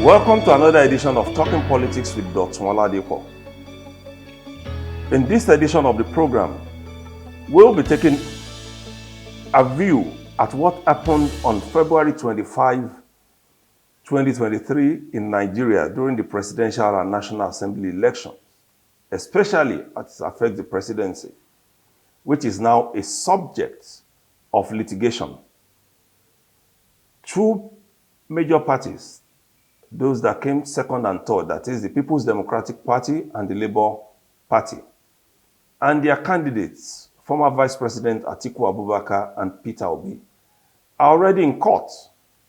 Welcome to another edition of Talking Politics with Dr. Aziken. In this edition of the program, we'll be taking a view at what happened on February 25, 2023 in Nigeria during the presidential and national assembly elections, especially as it affects the presidency, which is now a subject of litigation. Two major parties, those that came second and third, that is the People's Democratic Party and the Labour Party, and their candidates, former Vice President Atiku Abubakar and Peter Obi, are already in court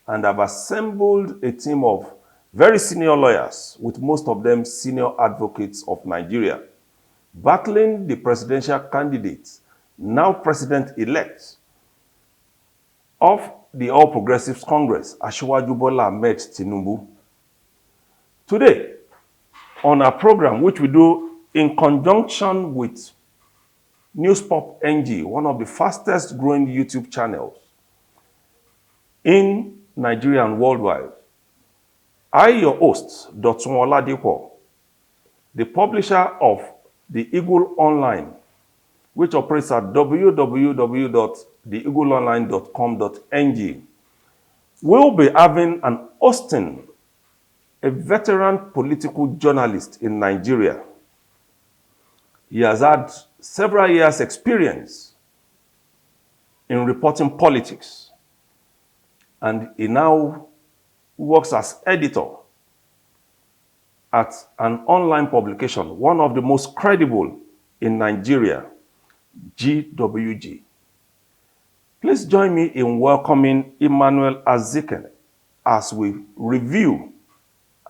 and have assembled a team of very senior lawyers, with most of them senior advocates of Nigeria, battling the presidential candidate, now President-elect of the All Progressives Congress, Asiwaju Bola Ahmed Tinubu. Today, on our program, which we do in conjunction with Newspop NG, one of the fastest growing YouTube channels in Nigeria and worldwide, I, your host, Dr. Aziken, the publisher of the Eagle Online, which operates at www.theeagleonline.com.ng, will be having and hosting a veteran political journalist in Nigeria. He has had several years' experience in reporting politics, and he now works as editor at an online publication, one of the most credible in Nigeria, GWG. Please join me in welcoming Emmanuel Aziken as we review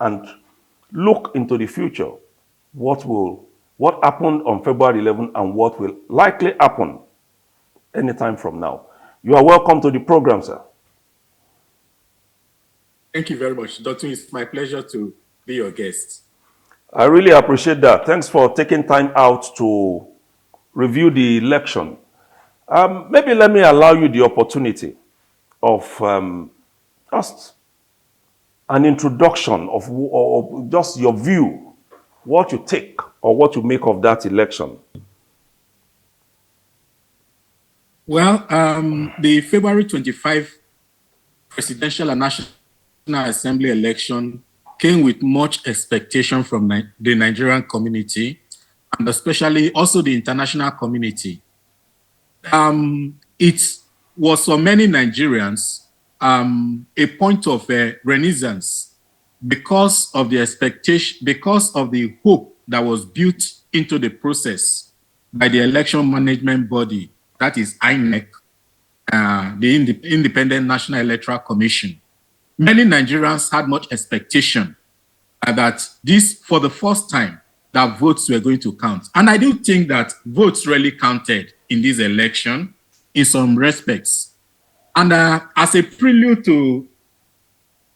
and look into the future, what happened on February 11 and what will likely happen anytime from now. You are welcome to the program, sir. Thank you very much, Doctor. It's my pleasure to be your guest. I really appreciate that. Thanks for taking time out to review the election. Maybe let me allow you the opportunity of just an introduction of just your view, what you take or what you make of that election. Well, the February 25 presidential and national assembly election came with much expectation from the Nigerian community, and especially also the international community. It was for many Nigerians a point of renaissance because of the expectation, because of the hope that was built into the process by the election management body, that is INEC, the Independent National Electoral Commission. Many Nigerians had much expectation that this, for the first time, that votes were going to count. And I do think that votes really counted in this election in some respects. And as a prelude to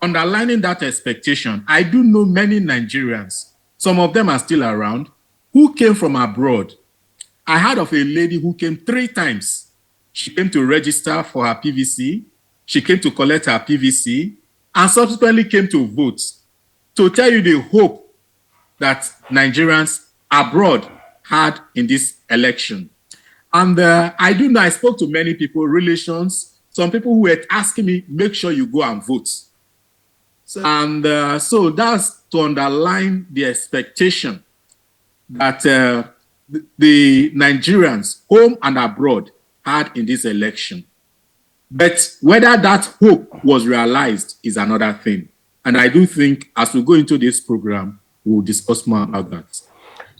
underlining that expectation, I do know many Nigerians, some of them are still around, who came from abroad. I heard of a lady who came 3 times. She came to register for her PVC, she came to collect her PVC, and subsequently came to vote, to tell you the hope that Nigerians abroad had in this election. And I do know, I spoke to many people, relations, some people who were asking me, make sure you go and vote. So that's to underline the expectation that the Nigerians, home and abroad, had in this election. But whether that hope was realized is another thing. And I do think as we go into this program, we'll discuss more about that.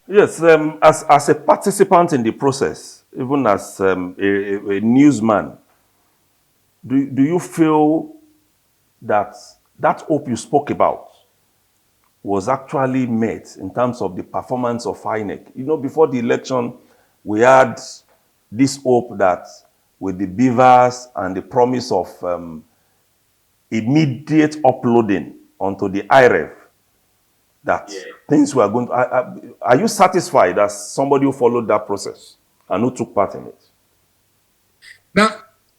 Yes, as a participant in the process, even as a newsman, do you feel that hope you spoke about was actually met in terms of the performance of INEC? You know, before the election, we had this hope that with the beavers and the promise of immediate uploading onto the IREV, that things were going to... Are you satisfied as somebody who followed that process and who took part in it?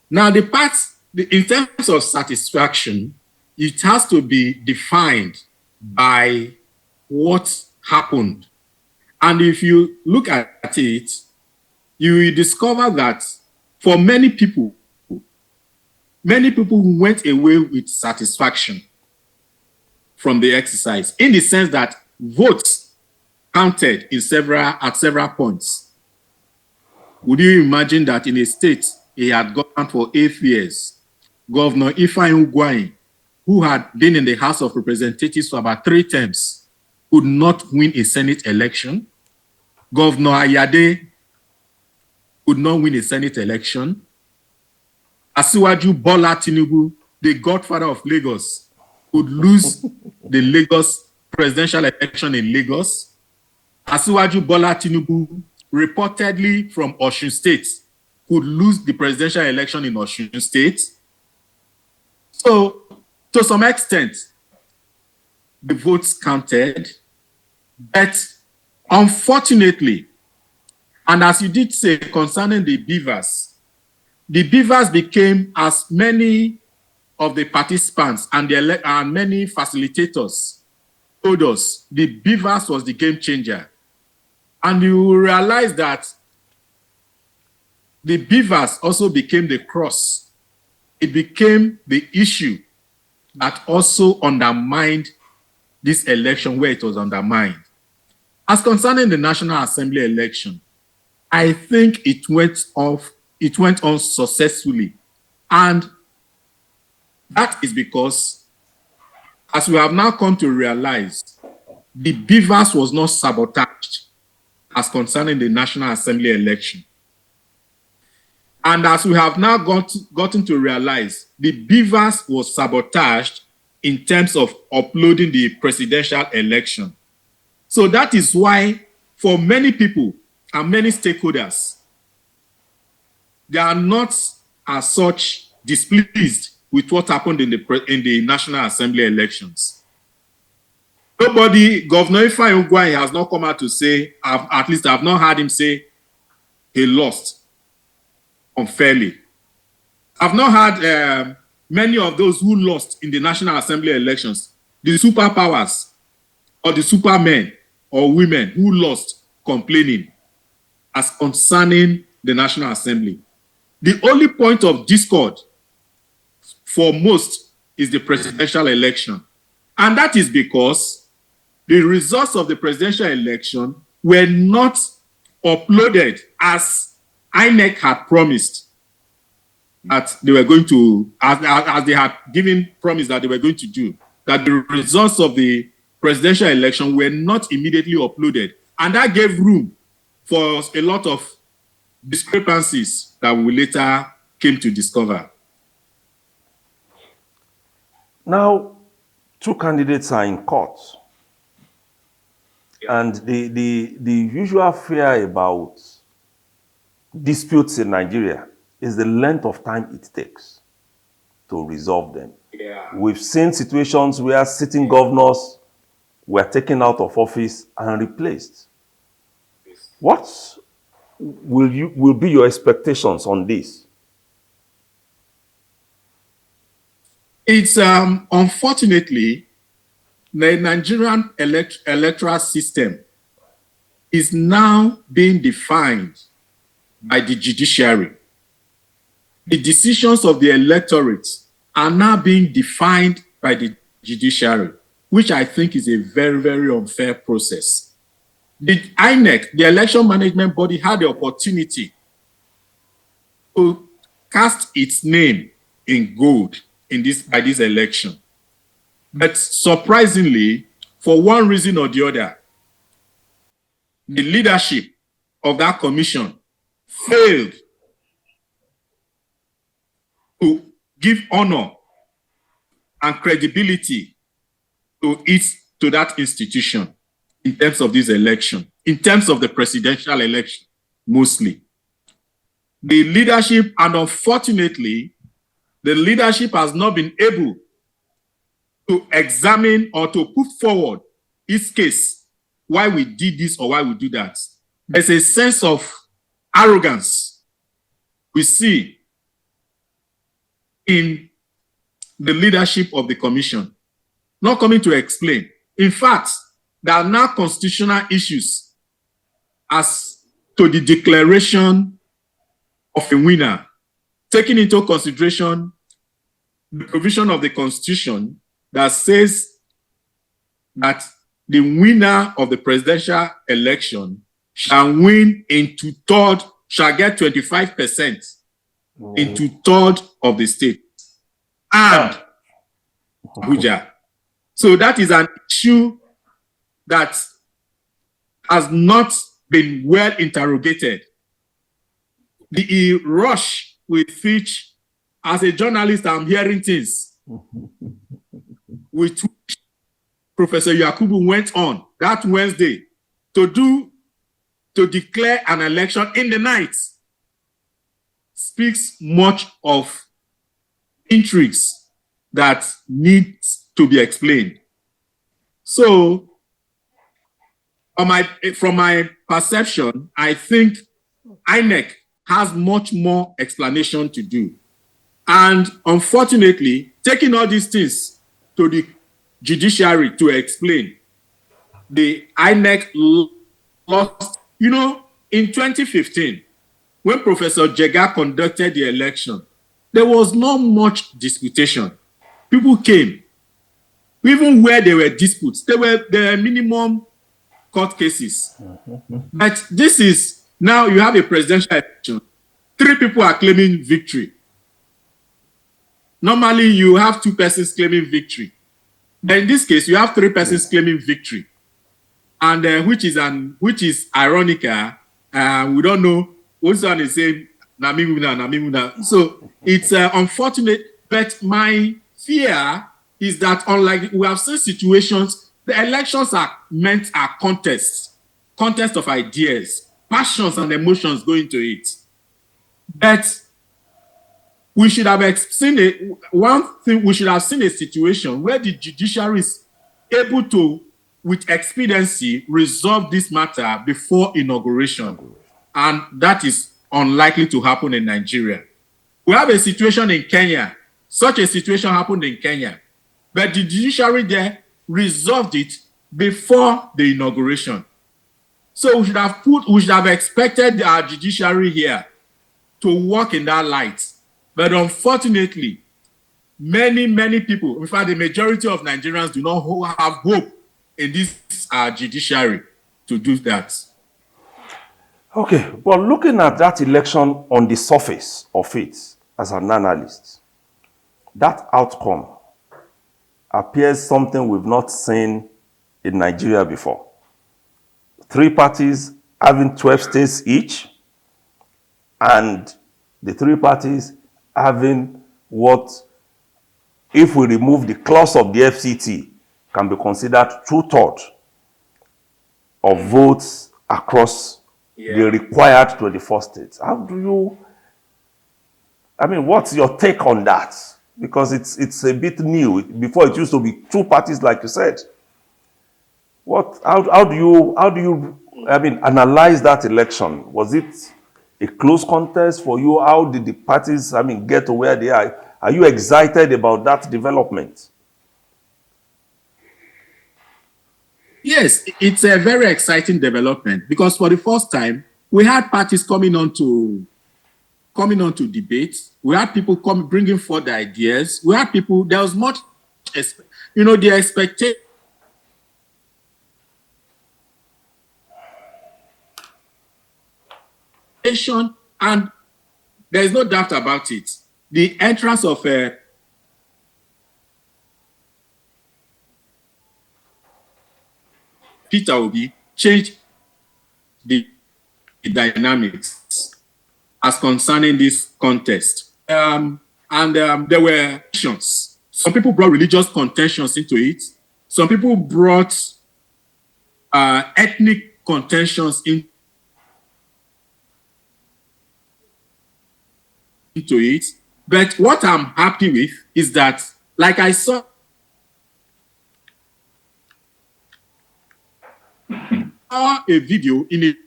Now in terms of satisfaction, it has to be defined by what happened. And if you look at it, you will discover that for many people went away with satisfaction from the exercise, in the sense that votes counted at several points. Would you imagine that in a state he had governed for 8 years, Governor Ifeanyi Ugwuanyi, who had been in the House of Representatives for about 3 terms, could not win a Senate election? Governor Ayade could not win a Senate election. Asiwaju Bola Tinubu, the godfather of Lagos, could lose the Lagos presidential election in Lagos. Asiwaju Bola Tinubu, reportedly from Osun State, could lose the presidential election in Osun State. So, to some extent, the votes counted, but unfortunately, and as you did say concerning the beavers became, as many of the participants and many facilitators told us, the beavers was the game changer. And you will realize that the beavers also became the cross. It became the issue that also undermined this election, where it was undermined. As concerning the National Assembly election, I think it went on successfully. And that is because, as we have now come to realize, the beavers was not sabotaged as concerning the National Assembly election. And as we have now gotten to realize, the beavers was sabotaged in terms of uploading the presidential election. So that is why, for many people and many stakeholders, they are not as such displeased with what happened in the National Assembly elections. Governor Ifeanyi Ugwuanyi has not come out to say, at least I've not heard him say he lost unfairly. I've not heard many of those who lost in the National Assembly elections, the superpowers or the supermen or women who lost, complaining as concerning the National Assembly. The only point of discord for most is the presidential election. And that is because the results of the presidential election were not uploaded as INEC had promised that they were going to, as they had given promise that they were going to do, that the results of the presidential election were not immediately uploaded. And that gave room for a lot of discrepancies that we later came to discover. Now, 2 candidates are in court. And the usual fear about disputes in Nigeria is the length of time it takes to resolve them. Yeah. We've seen situations where sitting governors were taken out of office and replaced. What will be your expectations on this? It's unfortunately, the Nigerian electoral system is now being defined by the judiciary. The decisions of the electorate are now being defined by the judiciary, which I think is a very, very unfair process. The INEC, the election management body, had the opportunity to cast its name in gold by this election. But surprisingly, for one reason or the other, the leadership of that commission failed to give honor and credibility to that institution in terms of this election, in terms of the presidential election, mostly. The leadership, and unfortunately, the leadership has not been able to examine or to put forward its case, why we did this or why we do that. There's a sense of arrogance we see in the leadership of the commission, not coming to explain. In fact, there are now constitutional issues as to the declaration of a winner, taking into consideration the provision of the Constitution that says that the winner of the presidential election shall win into third, shall get 25% into third of the state and Abuja. So that is an issue that has not been well interrogated. The rush with which, as a journalist, I'm hearing things with which Professor Yakubu went on that Wednesday to declare an election in the night speaks much of intrigues that need to be explained. So, from my perception, I think INEC has much more explanation to do. And unfortunately, taking all these things to the judiciary to explain, the INEC lost. You know, in 2015, when Professor Jega conducted the election, there was not much disputation. People came. Even where there were disputes, there were minimum court cases. But this is, now you have a presidential election. 3 people are claiming victory. Normally, you have 2 persons claiming victory. But in this case, you have 3 persons claiming victory. And which is ironical. We don't know which one is saying Namimuna. So it's unfortunate. But my fear is that, unlike we have seen situations, the elections are contests of ideas, passions and emotions going to it. But we should have seen a situation where the judiciary is able to, with expediency, resolve this matter before inauguration. And that is unlikely to happen in Nigeria. We have a situation in Kenya. Such a situation happened in Kenya. But the judiciary there resolved it before the inauguration. So we should have expected our judiciary here to work in that light. But unfortunately, many people, in fact, the majority of Nigerians do not have hope in this judiciary to do that. Okay, but looking at that election on the surface of it as an analyst, that outcome appears something we've not seen in Nigeria before. 3 parties having 12 states each, and the 3 parties having what, if we remove the clause of the FCT, can be considered 2/3 of votes across the required 24 states. How do you, what's your take on that? Because it's a bit new. Before it used to be 2 parties, like you said. How do you analyze that election? Was it a close contest for you? How did the parties, get to where they are? Are you excited about that development? Yes, it's a very exciting development because for the first time, we had parties coming on to debate. We had people bringing forth ideas. We had people, there was much, the expectation. And there is no doubt about it. The entrance of Peter Obi changed the dynamics as concerning this contest. There were tensions. Some people brought religious contentions into it. Some people brought ethnic contentions into it. But what I'm happy with is that, like I saw a video in the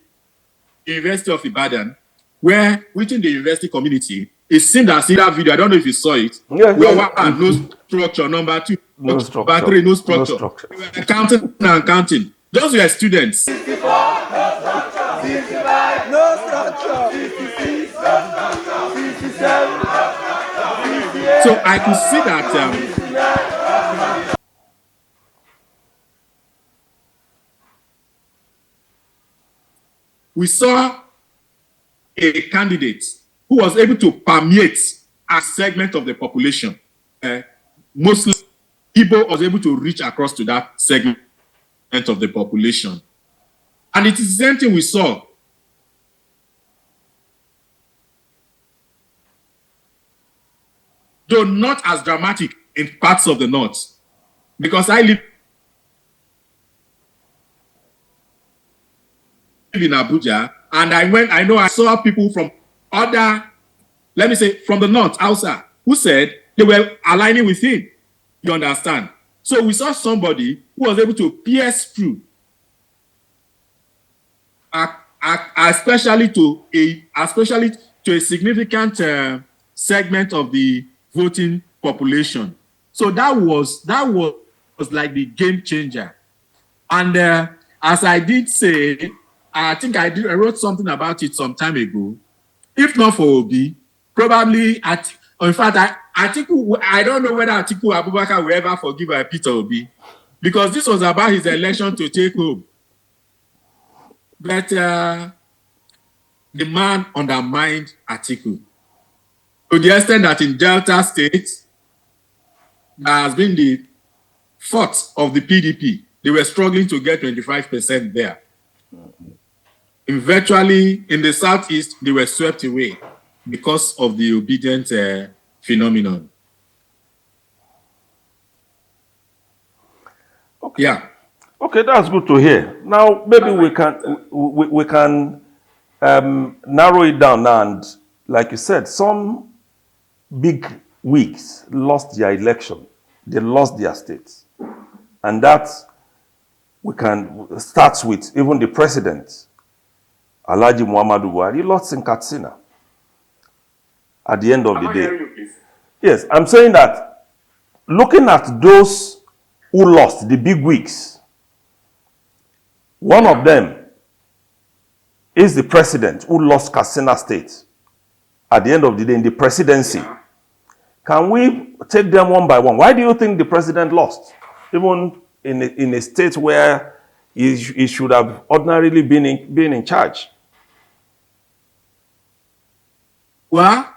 University of Ibadan where within the university community, it seemed as in that video, I don't know if you saw it, where one no structure, number 2, No structure. Battery, no structure. No structure. We were counting and counting. Those were students. 64, no structure. 65, no structure. 66, no structure. 67, no structure. 68, so I could see that we saw a candidate who was able to permeate a segment of the population. Mostly Igbo was able to reach across to that segment of the population. And it is the same thing we saw. Though not as dramatic in parts of the north, because I live in Abuja, and I saw people from other, let me say, from the north, outside, who said they were aligning with him. You understand? So we saw somebody who was able to pierce through, especially to a significant segment of the voting population. So that was like the game changer. And as I did say, I think I wrote something about it some time ago. If not for Obi, probably in fact, I don't know whether Atiku Abubakar will ever forgive Peter Obi, because this was about his election to take home. But the man undermined Atiku to the extent that in Delta State, there has been the fault of the PDP. They were struggling to get 25% there. Virtually in the Southeast, they were swept away because of the obedient phenomenon. Okay. Yeah. Okay, that's good to hear. Now, maybe we can narrow it down now. And like you said, some big wigs lost their election. They lost their states. And that we can start with even the president, Alhaji Muhammadu Buhari, lost in Katsina at the end of the day. Yes, I'm saying that looking at those who lost, the big wigs, one of them is the president who lost Katsina State at the end of the day in the presidency. Can we take them one by one? Why do you think the president lost? Even in a state where he should have ordinarily been in charge. Well,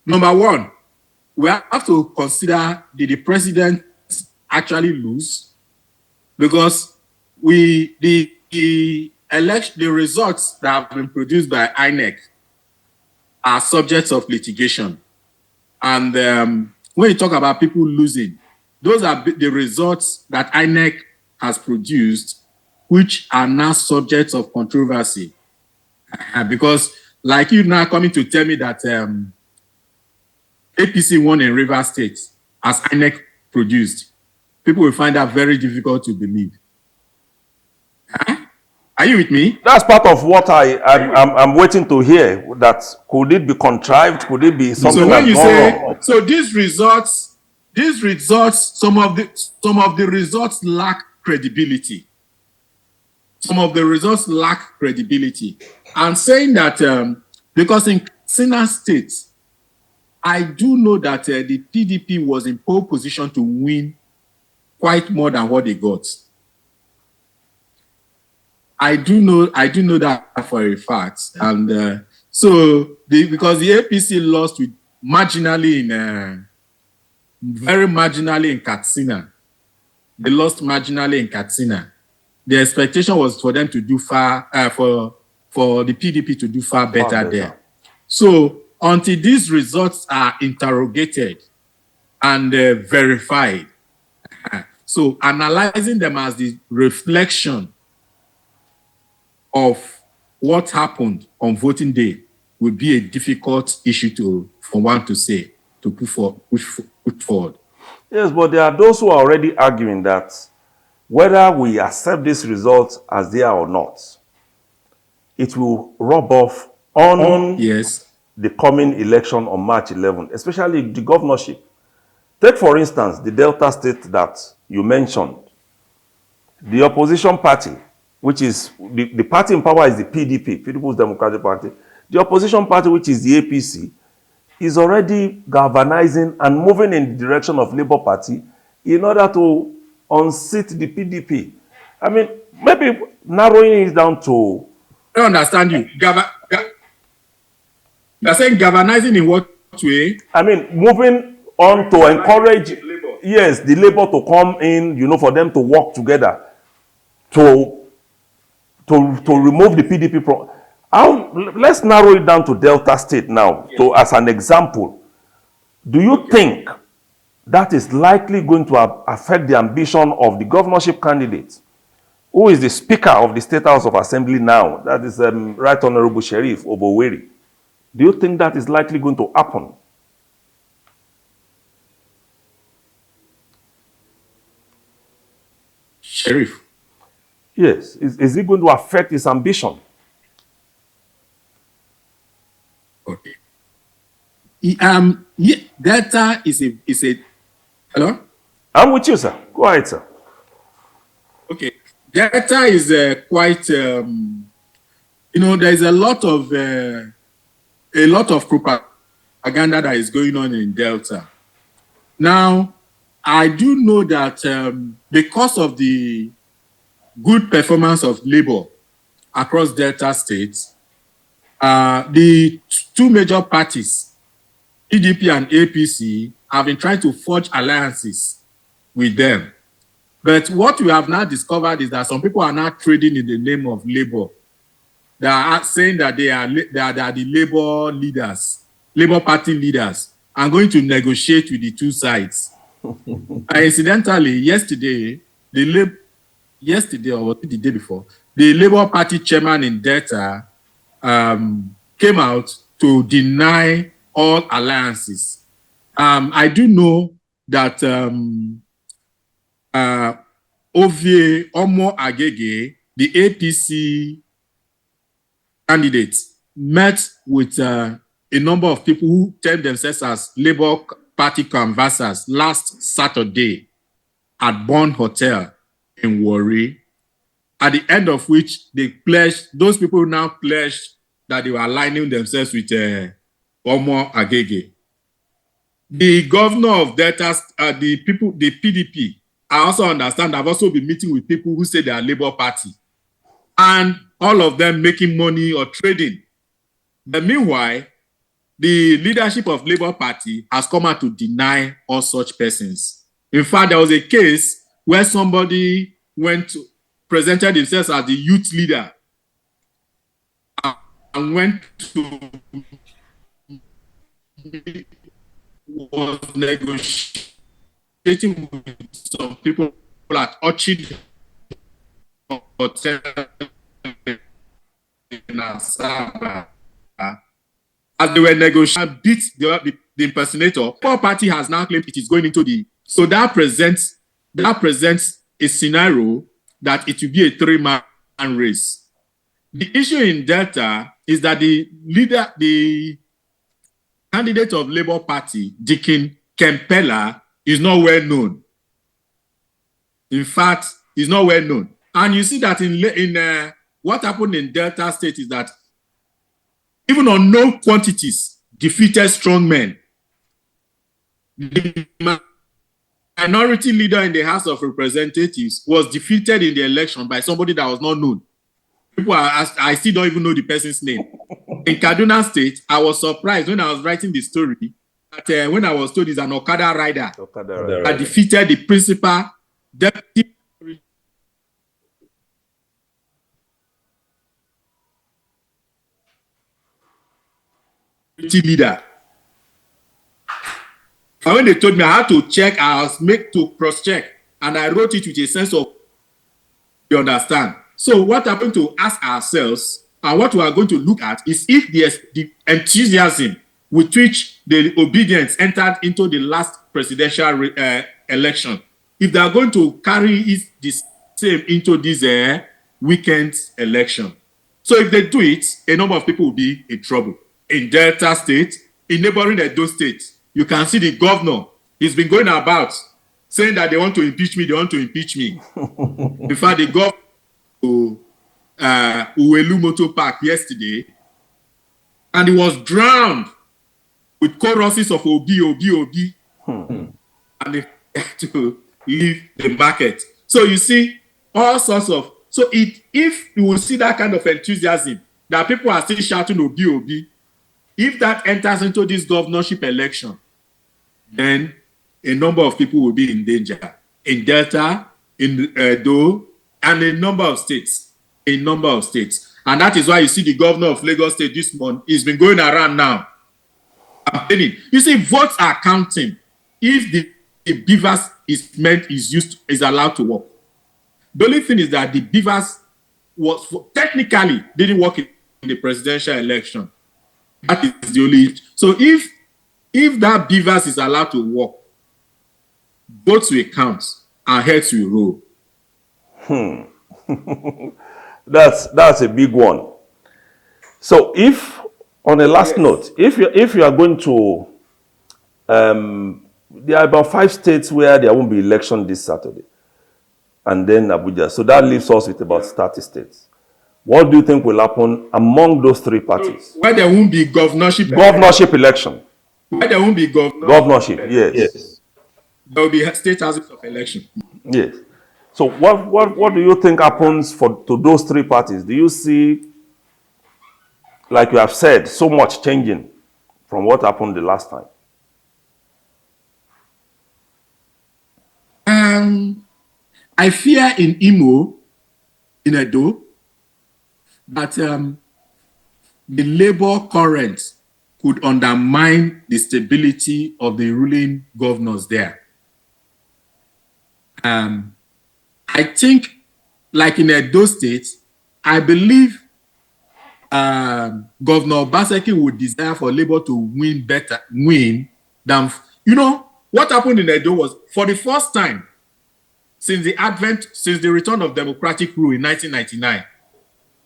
number one, we have to consider, did the president actually lose? Because the results that have been produced by INEC are subjects of litigation. And when you talk about people losing, those are the results that INEC has produced, which are now subjects of controversy. Because like you now coming to tell me that APC won in Rivers State as INEC produced, people will find that very difficult to believe. Are you with me? That's part of what I'm waiting to hear. That could it be contrived? Could it be something? So when you say, so these results, some of the results lack credibility. Some of the results lack credibility. I'm saying that because in Katsina State, I do know that the PDP was in pole position to win quite more than what they got. I do know that for a fact. And because the APC lost with very marginally in Katsina. They lost marginally in Katsina. The expectation was for them to do for the PDP to do far better there. So until these results are interrogated and verified, so analyzing them as the reflection of what happened on voting day would be a difficult issue for one to say, to put forward. Yes, but there are those who are already arguing that whether we accept this result as they are or not, it will rub off on yes, the coming election on March 11, especially the governorship. Take, for instance, the Delta State that you mentioned. The opposition party, which is the party in power is the PDP, People's Democratic Party. The opposition party, which is the APC, is already galvanizing and moving in the direction of Labour Party in order to unseat the PDP. I mean, maybe narrowing it down to... I don't understand you. You're saying galvanizing in what way? I mean, moving on to encourage, yes, the Labour to come in, you know, for them to work together to remove the PDP. Let's narrow it down to Delta State now, as an example. Do you think that is likely going to affect the ambition of the governorship candidate, who is the Speaker of the State House of Assembly now? That is Right Honorable Sheriff Oboweri. Do you think that is likely going to happen? Sheriff? Yes. Is it going to affect his ambition? Okay. Delta is a hello? I'm with you, sir. Go ahead, sir. Okay. Delta is quite there's a lot of propaganda that is going on in Delta. Now, I do know that because of the good performance of Labour across Delta states, the two major parties, PDP and APC, have been trying to forge alliances with them. But what we have now discovered is that some people are now trading in the name of Labour. They are saying that they are the Labour leaders, Labour Party leaders, and going to negotiate with the two sides. Incidentally, yesterday or the day before, the Labour Party chairman in Delta came out to deny all alliances. I do know that Ovie Omo Agege, the APC candidate, met with a number of people who term themselves as Labour Party canvassers last Saturday at Bond Hotel in Warri, at the end of which those people now pledged that they were aligning themselves with Omo Agege. The governor of Delta, the PDP, I also understand, I've also been meeting with people who say they are Labour Party, and all of them making money or trading. But meanwhile, the leadership of Labour Party has come out to deny all such persons. In fact, there was a case where somebody presented himself as the youth leader and was negotiating with some people at Orchid Hotel in Asaba. As they were negotiating, beat the impersonator. Poor party has now claimed it is going into the. So that presents a scenario that it will be a three-man race. The issue in Delta is that the candidate of Labour Party, Dikin Kempela, is not well known. In fact, is not well known. And you see that in what happened in Delta State is that even unknown quantities defeated strong men. The minority leader in the House of Representatives was defeated in the election by somebody that was not known. People are asked, I still don't even know the person's name. In Kaduna State, I was surprised when I was writing the story that when I was told he's an Okada rider that defeated the principal deputy leader. And when they told me I had to check, I was made to cross-check, and I wrote it with a sense of, you understand. So what happened to ask ourselves, and what we are going to look at, is if the enthusiasm with which the obedience entered into the last presidential election, if they are going to carry the same into this weekend election. So if they do it, a number of people will be in trouble. In Delta State, in neighboring Edo State, you can see the governor He's been going about saying that they want to impeach me, they want to impeach me. In fact, they got to Uwelu Motor Park yesterday, and he was drowned with choruses of Obi, Obi, Obi. And they had to leave the market. So you see, all sorts of, so if you will see that kind of enthusiasm, that people are still shouting Obi, Obi, if that enters into this governorship election, then a number of people will be in danger. In Delta, in Edo, and a number of states. A number of states. And that is why you see the governor of Lagos State this month, he's been going around now. You see, votes are counting if the beavers is allowed to work. The only thing is that the beavers technically didn't work in the presidential election. That is the only. So if that beavers is allowed to work, votes will count and heads will roll. That's a big one. So if, on a last note, if you are going to, there are about 5 states where there won't be election this Saturday, and then Abuja. So that leaves us with about 30 states. What do you think will happen among those 3 parties? So where there won't be governorship election. Where there won't be governorship, yes. There will be state houses of election. Yes. So what do you think happens to those 3 parties? Do you see, like you have said, so much changing from what happened the last time? I fear in Imo, in Edo, that the labor current could undermine the stability of the ruling governors there. I think, like in Edo State, I believe Governor Obaseki would desire for Labour to win than, what happened in Edo was, for the first time since the return of democratic rule in 1999,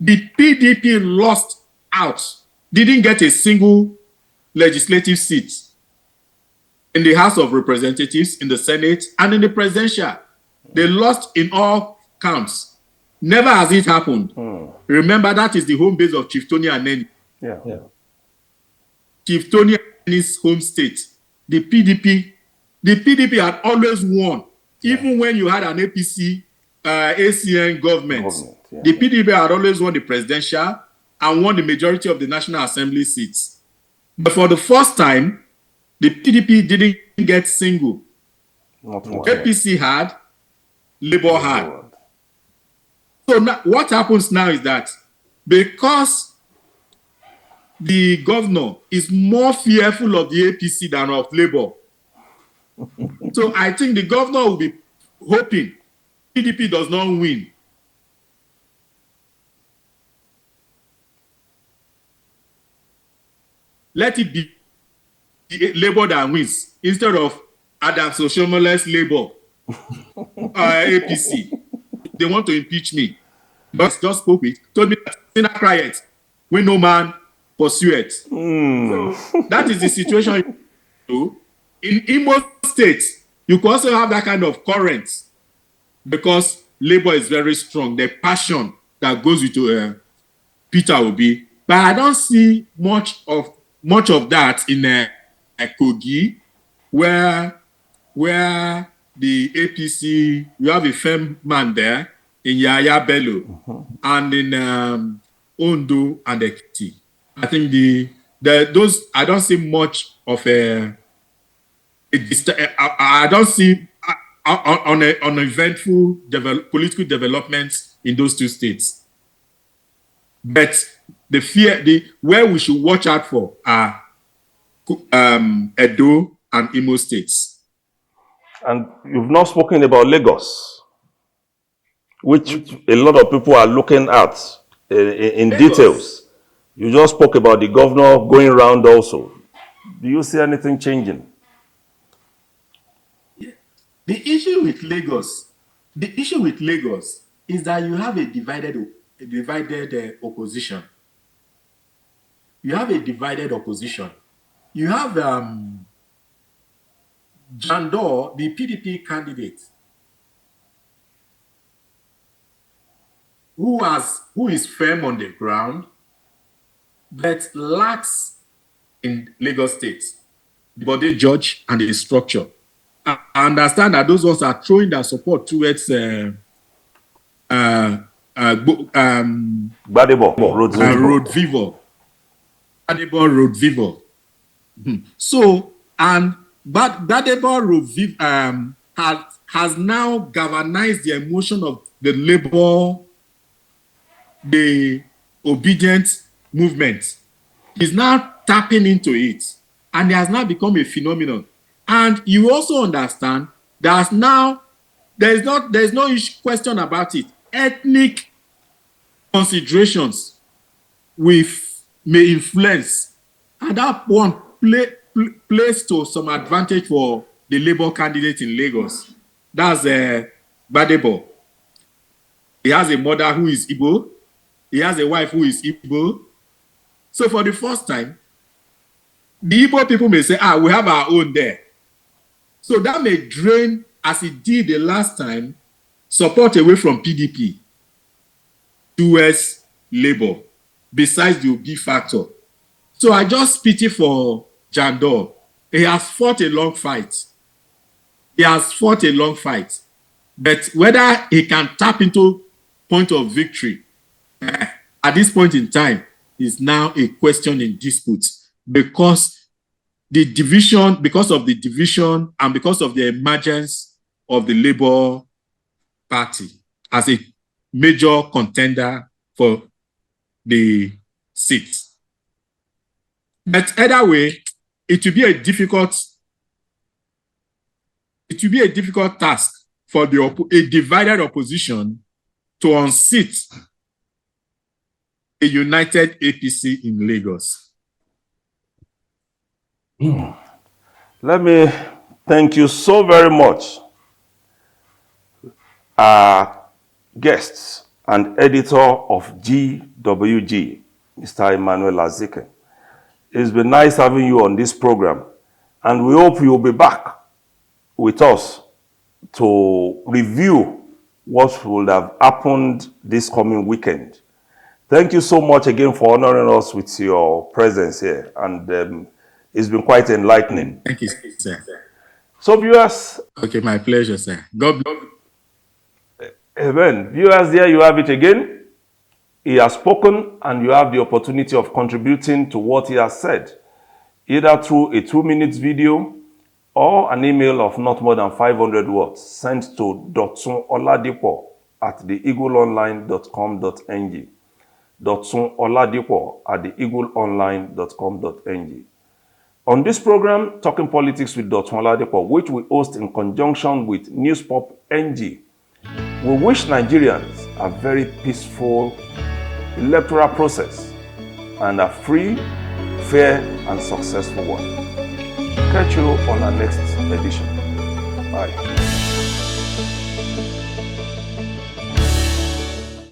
the PDP lost out, didn't get a single legislative seat in the House of Representatives, in the Senate, and in the presidential. They lost in all counts. Never has it happened. Remember, that is the home base of Chief Tony Aneni. Yeah. Chief Tony Aneni's home state. The PDP had always won, even when you had an APC, ACN government. The PDP had always won the presidential and won the majority of the National Assembly seats. But for the first time, the PDP didn't get single. APC had, Labour had. So now, what happens now is that because the governor is more fearful of the APC than of Labour, so I think the governor will be hoping PDP does not win. Let it be Labour that wins instead of Adams Oshomole's Labour, APC. They want to impeach me. But just spoke with, told me that Senate riot, when no man pursue it. So that is the situation. In Imo State, you can also have that kind of current because Labour is very strong. The passion that goes into Peter Obi, but I don't see much of that in Kogi, where the APC, you have a firm man there in Yaya Bello, and in Ondo and Ekiti. I think those I don't see much of I don't see on eventful political developments in those 2 states. But where we should watch out for are Edo and Imo states. And you've not spoken about Lagos, which a lot of people are looking at in details. You just spoke about the governor going around also. Do you see anything changing? The issue with Lagos is that you have a divided opposition. You have a divided opposition. You have Jandor, the PDP candidate, who is firm on the ground, but lacks in Lagos State, the body judge and the structure. I understand that those ones are throwing their support towards Gbadebo, Road Vivo. Gbadebo Road Vivo. So, and Gbadebo Road Vivo has now galvanized the emotion of the labor, the obedient movement. He's now tapping into it, and it has now become a phenomenon. And you also understand that now there's no question about it. Ethnic considerations may influence, and that one plays to some advantage for the Labour candidate in Lagos. That's Gbadebo. He has a mother who is Igbo. He has a wife who is Igbo. So for the first time, the Igbo people may say, we have our own there. So that may drain, as it did the last time, support away from PDP towards Labour, besides the OB factor. So I just pity for Jandor. He has fought a long fight. But whether he can tap into point of victory at this point in time is now a question in dispute, because of the division and because of the emergence of the Labour Party as a major contender for the seat. But either way, it will be a difficult task for a divided opposition to unseat a united APC in Lagos. Let me thank you so very much, our guests and editor of GWG, Mr. Emmanuel Aziken. It's been nice having you on this program, and we hope you'll be back with us to review what will have happened this coming weekend. Thank you so much again for honoring us with your presence here, and it's been quite enlightening. Thank you, sir. So viewers... Okay, my pleasure, sir. God bless. Amen. Viewers, there you have it again. He has spoken, and you have the opportunity of contributing to what he has said, either through a 2-minute video or an email of not more than 500 words sent to dotsunoladipo@theeagleonline.com.ng. dotsunoladipo@theeagleonline.com.ng. On this program, Talking Politics with Dotun Oladipo, which we host in conjunction with Newspop NG, we wish Nigerians a very peaceful electoral process and a free, fair, and successful one. Catch you on our next edition. Bye.